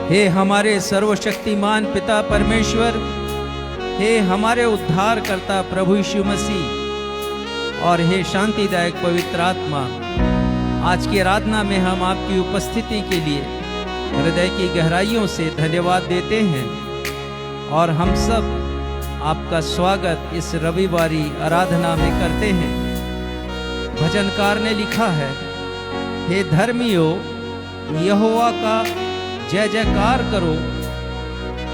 हे हमारे सर्वशक्तिमान पिता परमेश्वर, हे हमारे उद्धारकर्ता प्रभु यीशु मसीह और हे शांतिदायक पवित्र आत्मा, आज की आराधना में हम आपकी उपस्थिति के लिए हृदय की गहराइयों से धन्यवाद देते हैं और हम सब आपका स्वागत इस रविवारी आराधना में करते हैं। भजनकार ने लिखा है, हे धर्मियों यहोवा का जय जयकार करो,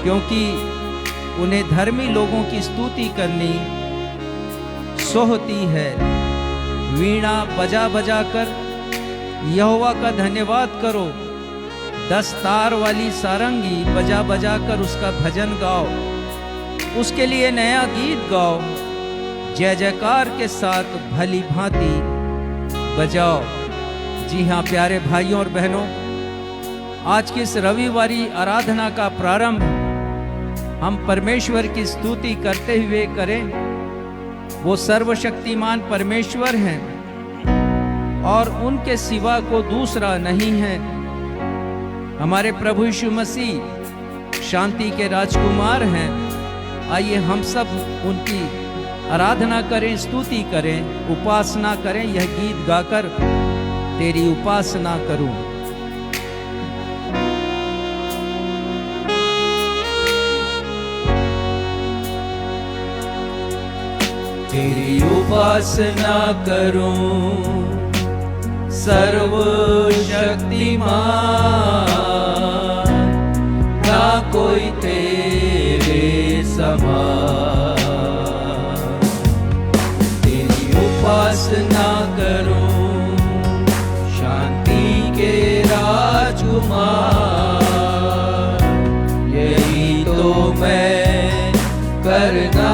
क्योंकि उन्हें धर्मी लोगों की स्तुति करनी सोहती है। वीणा बजा बजा कर यहोवा का धन्यवाद करो, 10 तार वाली सारंगी बजा बजा कर उसका भजन गाओ, उसके लिए नया गीत गाओ, जय जयकार के साथ भली भांति बजाओ। जी हाँ प्यारे भाइयों और बहनों, आज की इस रविवारी आराधना का प्रारंभ हम परमेश्वर की स्तुति करते हुए करें। वो सर्वशक्तिमान परमेश्वर हैं और उनके सिवा को दूसरा नहीं है। हमारे प्रभु यीशु मसीह शांति के राजकुमार हैं। आइए हम सब उनकी आराधना करें, स्तुति करें, उपासना करें। यह गीत गाकर तेरी उपासना करूं। तेरी उपासना करूं सर्वशक्तिमान, ना कोई तेरे समान। तेरी उपासना करूं शांति के राजकुमार, यही तो मैं करना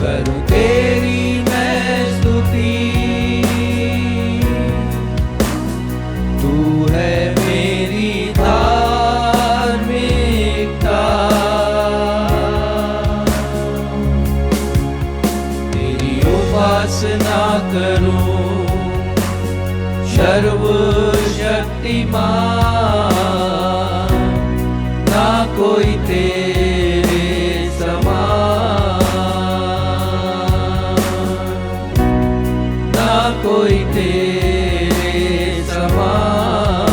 करूं तेरी मैं स्तुति। तू है मेरी धार्मिकता, तेरी उपासना करूं सर्वशक्तिमान, ना कोई तेरे समान, ना कोई तेरे समान,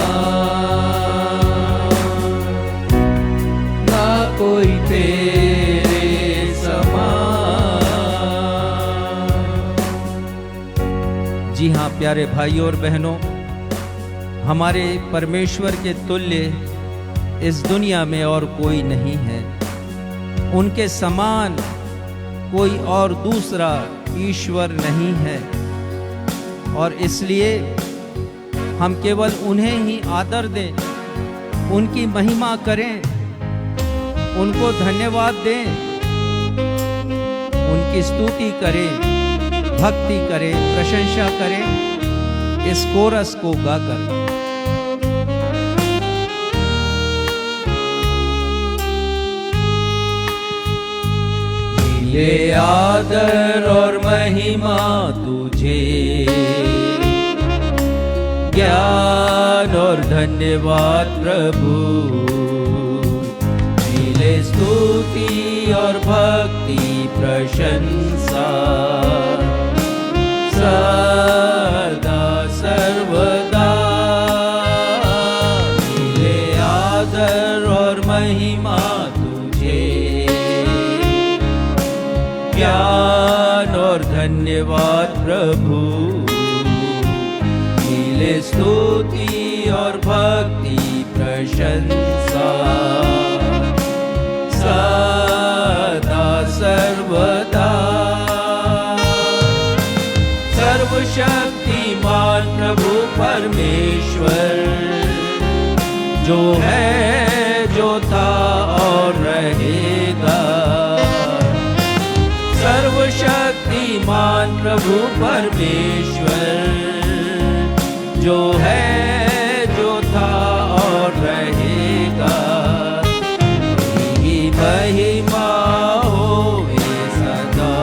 ना कोई तेरे समान। जी हाँ प्यारे भाइयों और बहनों, हमारे परमेश्वर के तुल्य इस दुनिया में और कोई नहीं है। उनके समान कोई और दूसरा ईश्वर नहीं है और इसलिए हम केवल उन्हें ही आदर दें, उनकी महिमा करें, उनको धन्यवाद दें, उनकी स्तुति करें, भक्ति करें, प्रशंसा करें इस कोरस को गाकर। ये आदर और महिमा तुझे, ज्ञान और धन्यवाद प्रभु, मिले स्तुति और भक्ति प्रशंसा सदा सर्वदा। मिले आदर और महिमा तुझे, ज्ञान और धन्यवाद प्रभु, मिले स्तुति और भक्ति प्रशंसा सदा सर्वदा। सर्वशक्तिमान प्रभु परमेश्वर, जो है, जो था और रहेगा। सर्वशक्तिमान प्रभु परमेश्वर, जो है, जो था और रहेगा। तेरी महिमा होवे सदा।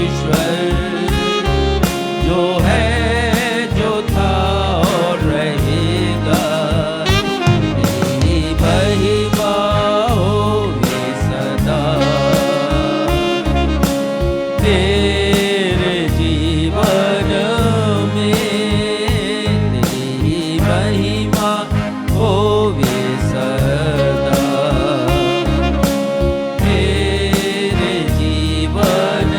ईश्वर जो है जो था और रहेगा, तेरी महिमा होगी सदा। तेरे जीवन में तेरी महिमा होगी सदा। तेरे जीवन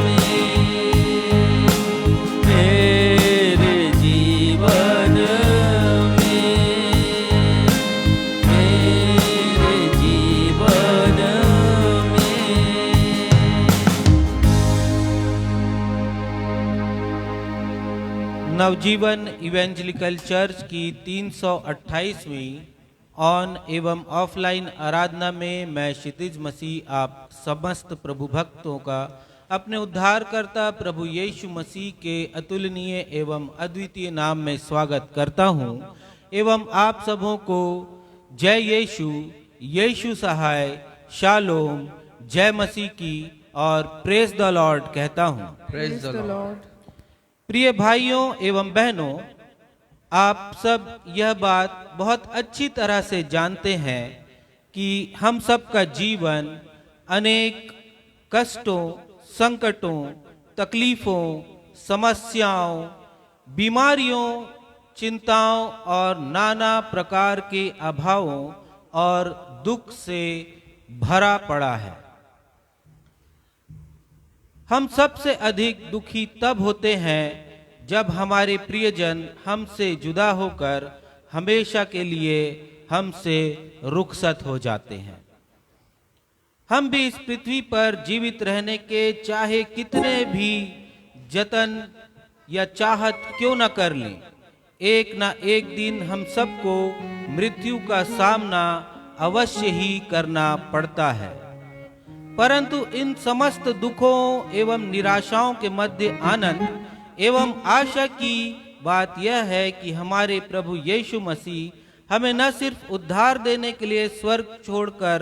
में तेरे जीवन में तेरे जीवन में। नवजीवन इवेंजलिकल चर्च की 328वीं ऑन एवं ऑफलाइन आराधना में मैं क्षितिज मसीह आप समस्त प्रभु भक्तों का अपने उद्धारकर्ता प्रभु यीशु मसीह के अतुलनीय एवं अद्वितीय नाम में स्वागत करता हूं एवं आप सबों को जय यीशु, यीशु सहाय, शालोम, जय मसीह की और प्रेज द लॉर्ड कहता हूं। Praise the Lord. प्रिय भाइयों एवं बहनों, आप सब यह बात बहुत अच्छी तरह से जानते हैं कि हम सब का जीवन अनेक कष्टों, संकटों, तकलीफों, समस्याओं, बीमारियों, चिंताओं और नाना प्रकार के अभावों और दुख से भरा पड़ा है। हम सबसे अधिक दुखी तब होते हैं जब हमारे प्रियजन हमसे जुदा होकर हमेशा के लिए हमसे रुखसत हो जाते हैं। हम भी इस पृथ्वी पर जीवित रहने के चाहे कितने भी जतन या चाहत क्यों न कर लें, एक ना एक दिन हम सबको मृत्यु का सामना अवश्य ही करना पड़ता है। परंतु इन समस्त दुखों एवं निराशाओं के मध्य आनंद एवं आशा की बात यह है कि हमारे प्रभु यीशु मसीह हमें न सिर्फ उद्धार देने के लिए स्वर्ग छोड़कर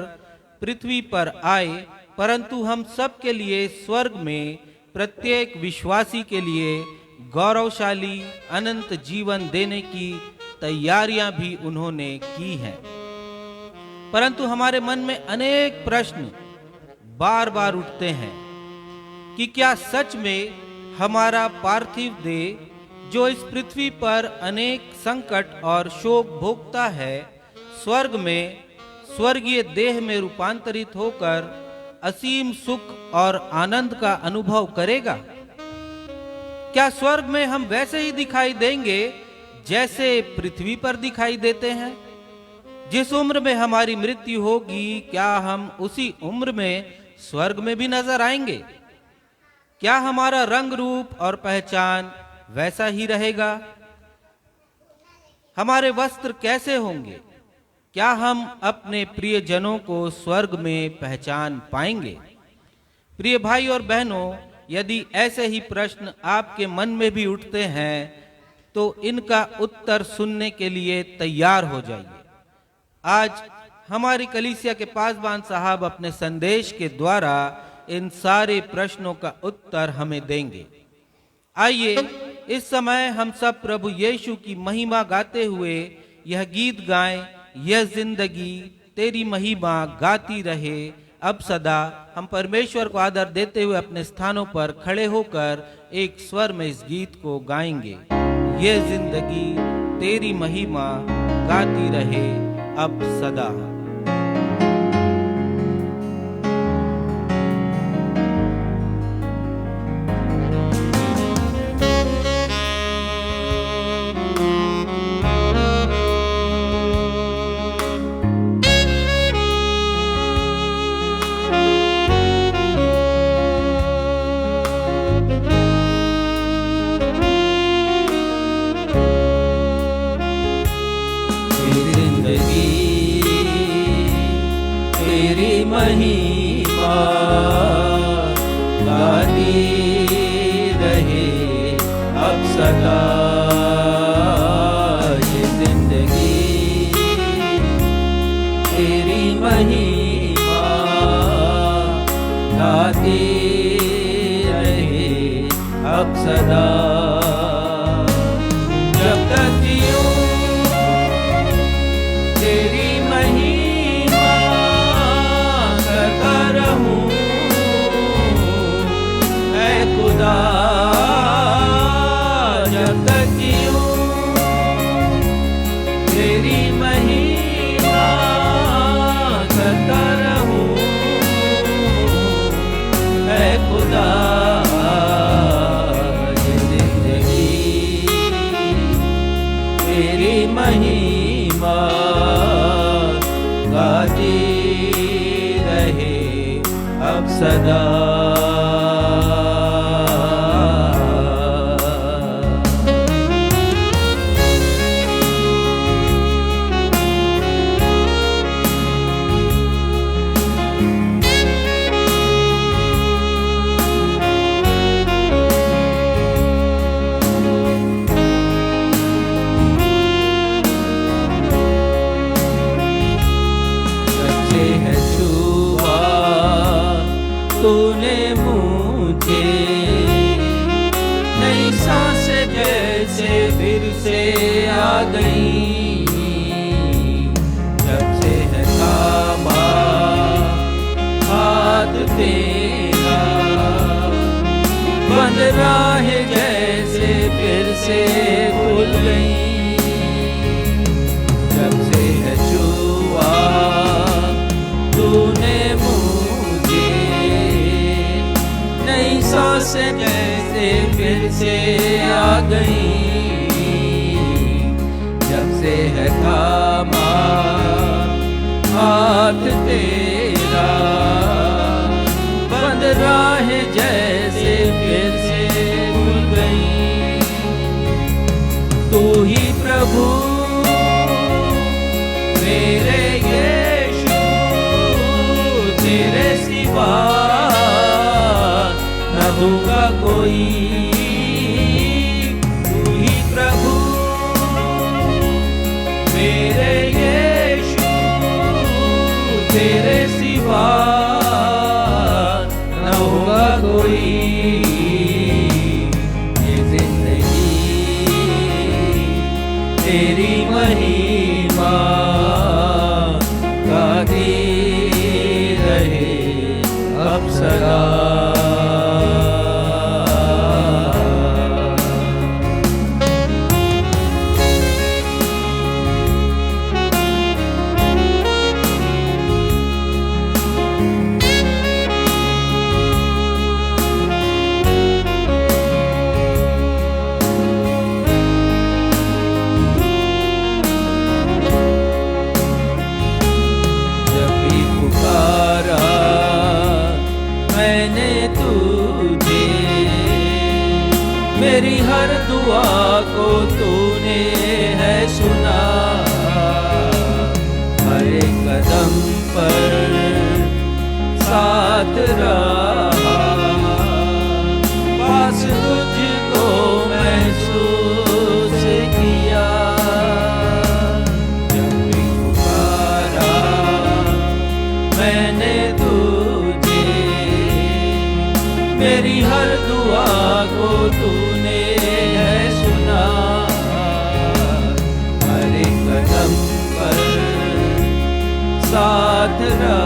पृथ्वी पर आए, परंतु हम सब के लिए स्वर्ग में प्रत्येक विश्वासी के लिए गौरवशाली अनंत जीवन देने की तैयारियां भी उन्होंने की हैं। परंतु हमारे मन में अनेक प्रश्न बार बार उठते हैं कि क्या सच में हमारा पार्थिव देह जो इस पृथ्वी पर अनेक संकट और शोक भोगता है, स्वर्ग में स्वर्गीय देह में रूपांतरित होकर असीम सुख और आनंद का अनुभव करेगा? क्या स्वर्ग में हम वैसे ही दिखाई देंगे जैसे पृथ्वी पर दिखाई देते हैं? जिस उम्र में हमारी मृत्यु होगी, क्या हम उसी उम्र में स्वर्ग में भी नजर आएंगे? क्या हमारा रंग रूप और पहचान वैसा ही रहेगा? हमारे वस्त्र कैसे होंगे? क्या हम अपने प्रियजनों को स्वर्ग में पहचान पाएंगे? प्रिय भाई और बहनों, यदि ऐसे ही प्रश्न आपके मन में भी उठते हैं तो इनका उत्तर सुनने के लिए तैयार हो जाइए। आज हमारी कलीसिया के पासबान साहब अपने संदेश के द्वारा इन सारे प्रश्नों का उत्तर हमें देंगे। आइए इस समय हम सब प्रभु यीशु की महिमा गाते हुए यह गीत गाएं, यह जिंदगी तेरी महिमा गाती रहे अब सदा। हम परमेश्वर को आदर देते हुए अपने स्थानों पर खड़े होकर एक स्वर में इस गीत को गाएंगे। यह जिंदगी तेरी महिमा गाती रहे अब सदा। महिमा गाती रहे अब सदा। ये जिंदगी तेरी महिमा गाती अब सदा। जब तक जीऊं तेरी महिमा करता रहूं ऐ खुदा। जब तक जीऊं तेरी महिमा करता रहूं ऐ खुदा। तेरी महिमा गाती रहे अब सदा। तूने मुझे नई सांस जैसे फिर से आ गई। जब से है थामा हाथ तेरा बंद राह जैसे फिर से खुल गई। जब से है छुआ तूने सांस जैसे फिर से आ गई। जब से है थामा हाथ तेरा बंद राह जैसे फिर से खुल गई। तू ही प्रभु मेरे यीशु तेरे सिवा दूंगा कोई। तू ही प्रभु मेरे यीशु तेरे सिवा न होगा कोई। ये जिंदगी तेरी महिमा गाती रहे अब सदा। मेरी हर दुआ को तूने है सुना। हर एक कदम पर साथ रहा। पास तुझको महसूस किया। जब भी पुकारा मैंने तुझे मेरी हर दुआ को तूने है सुना। हर एक कदम पर साथ रहा।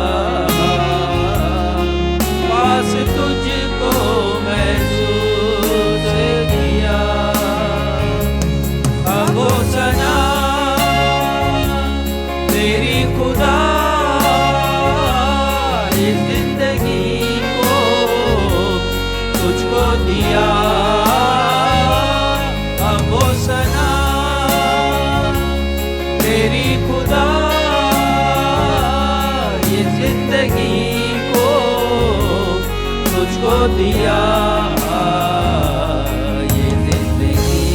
पास तुझको महसूस किया। अब सना तेरी खुदा इस जिंदगी को तुझको दिया। अब सना तेरी खुदा ये जिंदगी को तुझको दिया। ये जिंदगी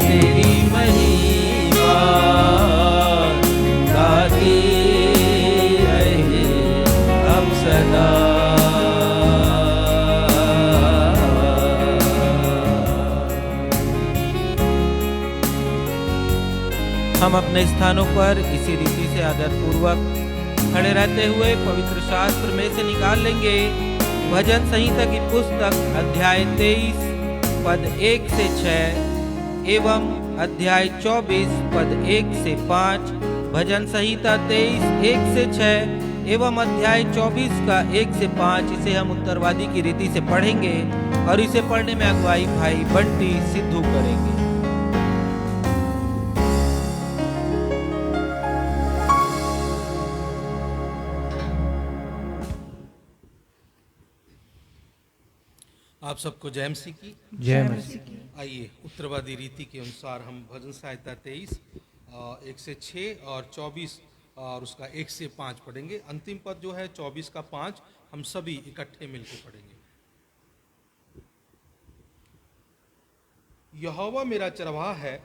तेरी महिमा गाती रहे अब सदा। हम अपने स्थानों पर इसी रीति से आदरपूर्वक खड़े रहते हुए पवित्र शास्त्र में से निकाल लेंगे भजन संहिता की पुस्तक अध्याय 23 पद 1 से 6 एवं अध्याय 24 पद 1 से 5, भजन संहिता 23 1 से 6 एवं अध्याय 24 का 1 से 5। इसे हम उत्तरवादी की रीति से पढ़ेंगे और इसे पढ़ने में अगुवाई भाई बंटी सिद्धू करेंगे। आप सबको जय मसीह की। जय मसीह। आइए उत्तरवादी रीति के अनुसार हम भजन संहिता 23 1 से 6 और 24 और उसका 1 से 5 पढ़ेंगे। अंतिम पद जो है 24 का 5 हम सभी इकट्ठे मिलकर पढ़ेंगे। यहोवा मेरा चरवाहा है,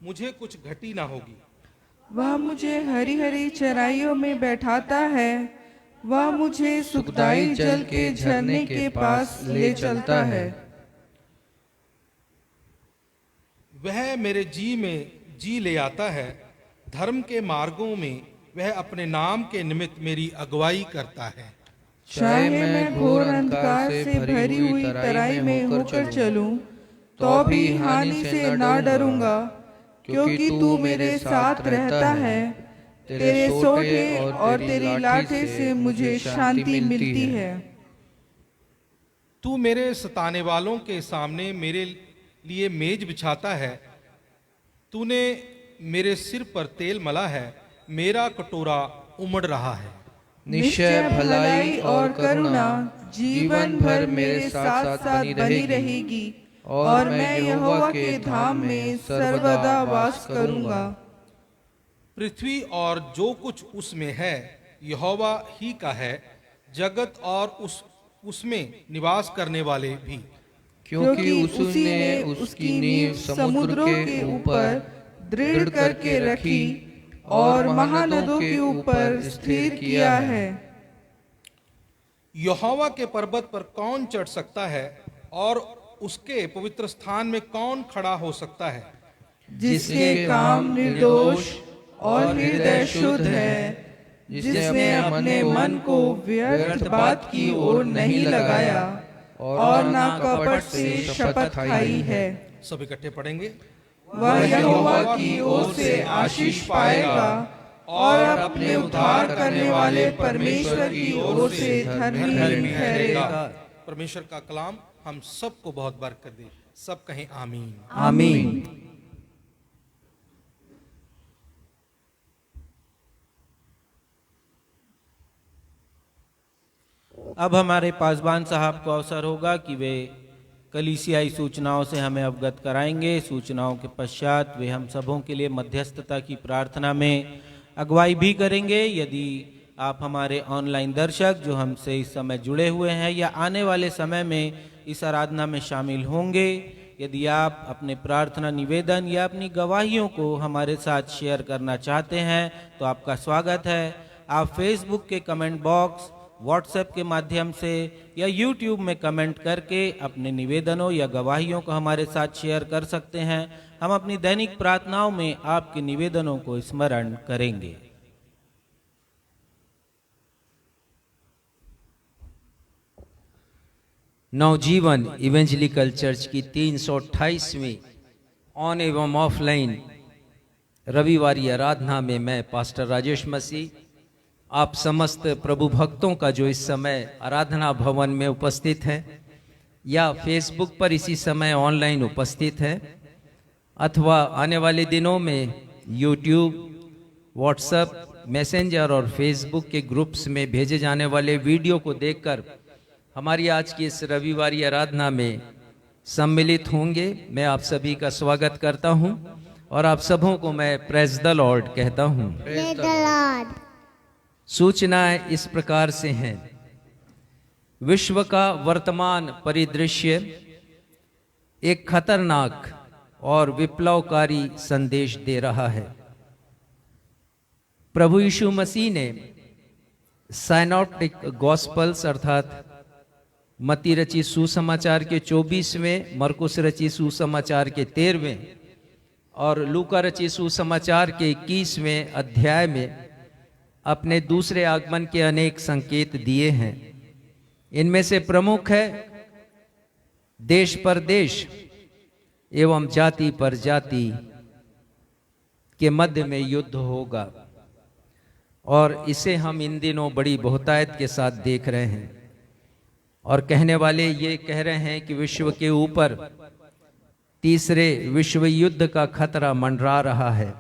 मुझे कुछ घटी ना होगी। वह मुझे हरी हरी चराइयों में बैठाता है, वह मुझे सुखदाई जल के झरने के पास ले चलता है। वह मेरे जी में जी ले आता है, धर्म के मार्गों में वह अपने नाम के निमित्त मेरी अगुवाई करता है। चाहे मैं घोर अंधकार से भरी हुई तराई में होकर चलूं, तो भी हानि से ना डरूंगा, क्योंकि तू मेरे साथ रहता है। तेरे सोटे और तेरी लाठी से मुझे शांति मिलती है। तू मेरे सताने वालों के सामने मेरे लिए मेज बिछाता है। तूने मेरे सिर पर तेल मला है, मेरा कटोरा उमड़ रहा है। निश्चय भलाई और करुणा जीवन भर मेरे साथ साथ बनी रहेगी, और मैं यहोवा के धाम में सर्वदा वास करूंगा। पृथ्वी और जो कुछ उसमें है यहोवा ही का है, जगत और उसमें निवास करने वाले भी। क्योंकि उसी ने उसकी नींव समुद्रों के ऊपर दृढ़ करके रखी और महानदों के ऊपर स्थिर किया है। यहोवा के पर्वत पर कौन चढ़ सकता है, और उसके पवित्र स्थान में कौन खड़ा हो सकता है? जिसके काम निर्दोष और हृदय शुद्ध है, जिसने अपने मन को व्यर्थ बात की ओर नहीं लगाया और ना कपट से शपथ खाई है। सब इकट्ठे पढ़ेंगे। वह यहोवा की ओर से आशीष पाएगा और अपने उद्धार करने वाले परमेश्वर की ओर से धर्मी ठहरेगा। परमेश्वर का कलाम हम सबको बहुत बरकत दे। सब कहें आमीन। आमीन। अब हमारे पासबान साहब को अवसर होगा कि वे कलीसियाई सूचनाओं से हमें अवगत कराएंगे। सूचनाओं के पश्चात वे हम सबों के लिए मध्यस्थता की प्रार्थना में अगुवाई भी करेंगे। यदि आप हमारे ऑनलाइन दर्शक जो हमसे इस समय जुड़े हुए हैं या आने वाले समय में इस आराधना में शामिल होंगे, यदि आप अपने प्रार्थना निवेदन या अपनी गवाहियों को हमारे साथ शेयर करना चाहते हैं तो आपका स्वागत है। आप फेसबुक के कमेंट बॉक्स, व्हाट्सएप के माध्यम से या यूट्यूब में कमेंट करके अपने निवेदनों या गवाहियों को हमारे साथ शेयर कर सकते हैं। हम अपनी दैनिक प्रार्थनाओं में आपके निवेदनों को स्मरण करेंगे। नवजीवन इवेंजलिकल चर्च की 328वीं ऑन एवं ऑफलाइन रविवारी आराधना में मैं पास्टर राजेश मसीह आप समस्त प्रभु भक्तों का जो इस समय आराधना भवन में उपस्थित हैं या फेसबुक पर इसी समय ऑनलाइन उपस्थित हैं अथवा आने वाले दिनों में यूट्यूब, व्हाट्सएप, मैसेंजर और फेसबुक के ग्रुप्स में भेजे जाने वाले वीडियो को देखकर हमारी आज की इस रविवारी आराधना में सम्मिलित होंगे। मैं आप सभी का स्वागत करता हूं और आप सबों को मैं प्रेज द लॉर्ड कहता हूं। सूचनाएं इस प्रकार से हैं। विश्व का वर्तमान परिदृश्य एक खतरनाक और विप्लवकारी संदेश दे रहा है। प्रभु यीशु मसीह ने साइनॉप्टिक गॉस्पल्स अर्थात मत्ती रची सुसमाचार के 24वें, मरकुस रची सुसमाचार के 13वें और लूका रची सुसमाचार के 21वें अध्याय में अपने दूसरे आगमन के अनेक संकेत दिए हैं। इनमें से प्रमुख है देश पर देश एवं जाति पर जाति के मध्य में युद्ध होगा, और इसे हम इन दिनों बड़ी बहुतायत के साथ देख रहे हैं। और कहने वाले ये कह रहे हैं कि विश्व के ऊपर तीसरे विश्व युद्ध का खतरा मंडरा रहा है।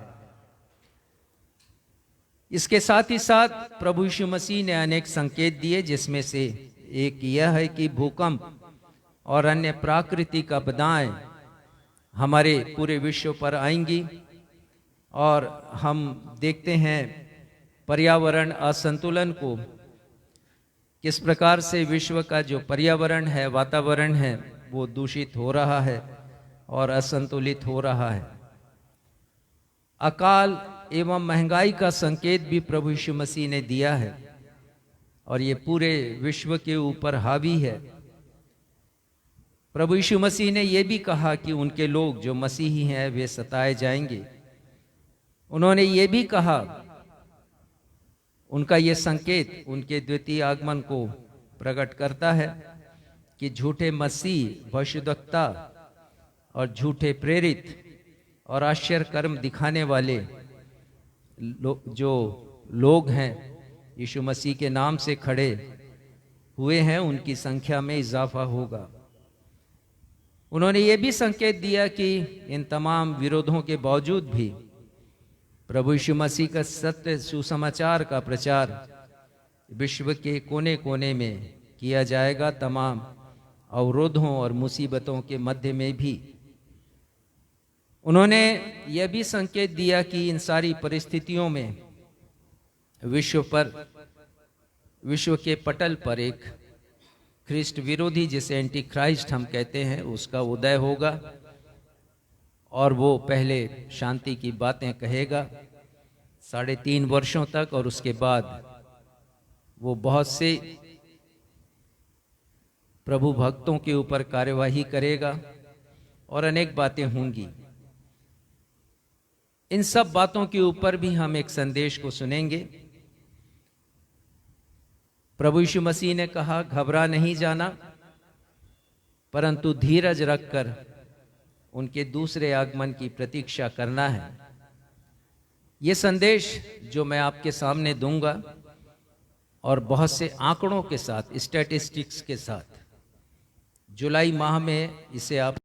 इसके साथ ही साथ प्रभु यीशु मसीह ने अनेक संकेत दिए, जिसमें से एक यह है कि भूकंप और अन्य प्राकृतिक आपदाएं हमारे पूरे विश्व पर आएंगी। और हम देखते हैं पर्यावरण असंतुलन को, किस प्रकार से विश्व का जो पर्यावरण है, वातावरण है, वो दूषित हो रहा है और असंतुलित हो रहा है। अकाल एवं महंगाई का संकेत भी प्रभु यीशु मसीह ने दिया है, और ये पूरे विश्व के ऊपर हावी है। प्रभु यीशु मसीह ने यह भी कहा कि उनके लोग जो मसीही हैं वे सताए जाएंगे। उन्होंने ये भी कहा, उनका ये संकेत उनके द्वितीय आगमन को प्रकट करता है कि झूठे मसीह, भविष्यद्वक्ता और झूठे प्रेरित और आश्चर्य कर्म दिखाने वाले जो लोग हैं यीशु मसीह के नाम से खड़े हुए हैं, उनकी संख्या में इजाफा होगा। उन्होंने ये भी संकेत दिया कि इन तमाम विरोधों के बावजूद भी प्रभु यीशु मसीह का सत्य सुसमाचार का प्रचार विश्व के कोने कोने में किया जाएगा, तमाम अवरोधों और मुसीबतों के मध्य में भी। उन्होंने यह भी संकेत दिया कि इन सारी परिस्थितियों में विश्व के पटल पर एक ख्रिस्ट विरोधी, जिसे एंटी क्राइस्ट हम कहते हैं, उसका उदय होगा, और वो पहले शांति की बातें कहेगा 3.5 वर्षों तक, और उसके बाद वो बहुत से प्रभु भक्तों के ऊपर कार्यवाही करेगा और अनेक बातें होंगी। इन सब बातों के ऊपर भी हम एक संदेश को सुनेंगे। प्रभु यीशु मसीह ने कहा, घबरा नहीं जाना, परंतु धीरज रखकर उनके दूसरे आगमन की प्रतीक्षा करना है। ये संदेश जो मैं आपके सामने दूंगा, और बहुत से आंकड़ों के साथ, स्टैटिस्टिक्स के साथ, जुलाई माह में इसे आप